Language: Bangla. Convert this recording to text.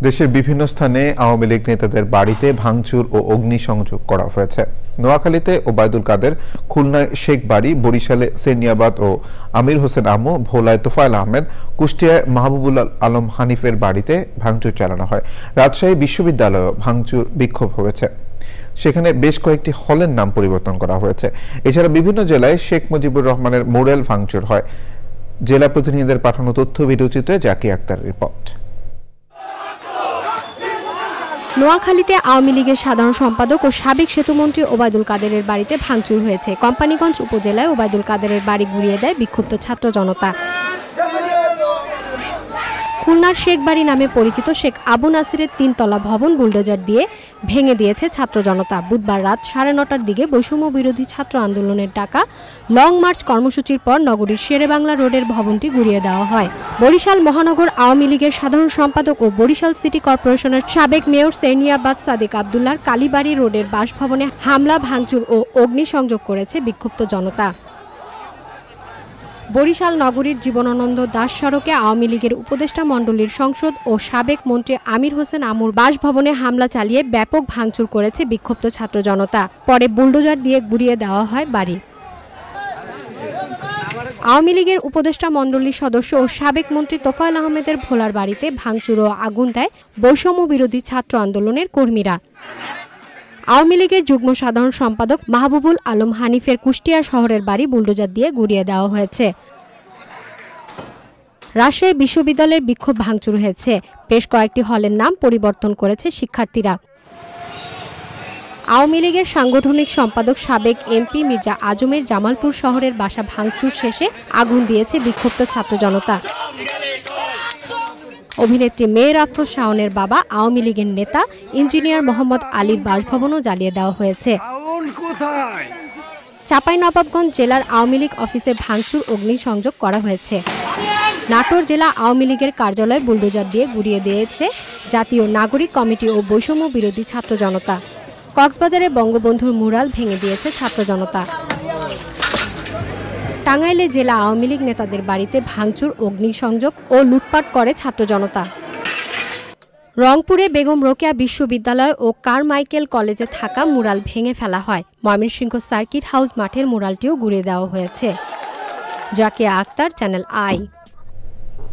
দেশের বিভিন্ন স্থানে আওয়ামী লীগ নেতাদের বাড়িতে ভাঙচুর ও অগ্নিসংযোগ করা হয়েছে। নোয়াখালীতে ওবায়দুল কাদের, খুলনায় শেখ বাড়ি, বরিশালে সেনিয়াবাদ ও আমির হোসেন আমু, ভোলায় তোফায়েল আহমেদ, কুষ্টিয়ায় মাহবুবুল আলম হানিফের বাড়িতে ভাঙচুর চালানো হয়। রাজশাহী বিশ্ববিদ্যালয়েও ভাঙচুর বিক্ষোভ হয়েছে। সেখানে বেশ কয়েকটি হলের নাম পরিবর্তন করা হয়েছে। এছাড়া বিভিন্ন জেলায় শেখ মুজিবুর রহমানের মোড়েল ভাঙচুর হয়। জেলা প্রতিনিধিদের পাঠানো তথ্য ভিডিওচিত্রে জাকি আক্তারের রিপোর্ট। নোয়াখালীতে আওয়ামী লীগের সাধারণ সম্পাদক ও সাবেক সেতুমন্ত্রী ওবায়দুল কাদেরের বাড়িতে ভাঙচুর হয়েছে। কোম্পানীগঞ্জ উপজেলায় ওবায়দুল কাদেরের বাড়ি গুঁড়িয়ে দেয় বিক্ষুব্ধ ছাত্র জনতা। খুলনার শেখ বাড়ি নামে পরিচিত শেখ আবু নাসিরের ৩ তলা ভবন বুলডোজার দিয়ে ভেঙে দিয়েছে ছাত্র জনতা। বুধবার রাত ৯:৩০টার দিকে বৈষম্য বিরোধী ছাত্র আন্দোলনের ডাকা লং মার্চ কর্মসূচির পর নগরীর শেরেবাংলা রোডের ভবনটি গুঁড়িয়ে দেওয়া হয়। বরিশাল মহানগর আওয়ামী লীগের সাধারণ সম্পাদক ও বরিশাল সিটি কর্পোরেশনের সাবেক মেয়র সেনিয়াবাদ সাদিক আব্দুল্লাহর কালীবাড়ি রোডের বাসভবনে হামলা, ভাঙচুর ও অগ্নিসংযোগ করেছে বিক্ষুব্ধ জনতা। বরিশাল নগরীর জীবনানন্দ দাস সড়কে আওয়ামী লীগের উপদেষ্টা মণ্ডলীর সংসদ ও সাবেক মন্ত্রী আমির হোসেন আমুর বাসভবনে হামলা চালিয়ে ব্যাপক ভাঙচুর করেছে বিক্ষুব্ধ ছাত্র জনতা। পরে বুলডোজার দিয়ে গুঁড়িয়ে দেওয়া হয় বাড়ি। আওয়ামী লীগের উপদেষ্টা মণ্ডলীর সদস্য ও সাবেক মন্ত্রী তোফায়েল আহমেদের ভোলার বাড়িতে ভাঙচুর ও আগুন দেয় বৈষম্য বিরোধী ছাত্র আন্দোলনের কর্মীরা। আওয়ামী লীগের যুগ্ম সাধারণ সম্পাদক মাহবুবুল আলম হানিফের কুষ্টিয়া শহরের বাড়ি বুলডোজার দিয়ে গুঁড়িয়ে দেওয়া হয়েছে। রাজশাহী বিশ্ববিদ্যালয়ের বিক্ষোভ ভাঙচুর হয়েছে। বেশ কয়েকটি হলের নাম পরিবর্তন করেছে শিক্ষার্থীরা। আওয়ামী লীগের সাংগঠনিক সম্পাদক সাবেক এমপি মির্জা আজমের জামালপুর শহরের বাসা ভাঙচুর শেষে আগুন দিয়েছে বিক্ষুব্ধ ছাত্র জনতা। অভিনেত্রী মেয়ের আফরোজ শাওনের বাবা আওয়ামী লীগের নেতা ইঞ্জিনিয়ার মোহাম্মদ আলীর বাসভবনও জ্বালিয়ে দেওয়া হয়েছে। চাঁপাইনবাবগঞ্জ জেলার আওয়ামী লীগ অফিসে ভাঙচুর, অগ্নিসংযোগ করা হয়েছে। নাটোর জেলা আওয়ামী লীগের কার্যালয় বুলডোজার দিয়ে গুঁড়িয়ে দিয়েছে জাতীয় নাগরিক কমিটি ও বৈষম্য বিরোধী ছাত্র জনতা। কক্সবাজারে বঙ্গবন্ধুর মুরাল ভেঙে দিয়েছে ছাত্র জনতা। টাঙ্গাইলে জেলা আওয়ামী লীগ নেতাদের বাড়িতে ভাঙচুর, অগ্নিসংযোগ ও লুটপাট করে ছাত্র জনতা। রংপুরে বেগম রোকেয়া বিশ্ববিদ্যালয় ও কারমাইকেল কলেজে থাকা মুরাল ভেঙে ফেলা হয়। ময়মনসিংহ সার্কিট হাউস মাঠের মুরালটিও গুঁড়িয়ে দেওয়া হয়েছে। Zakia Akhtar, channel I.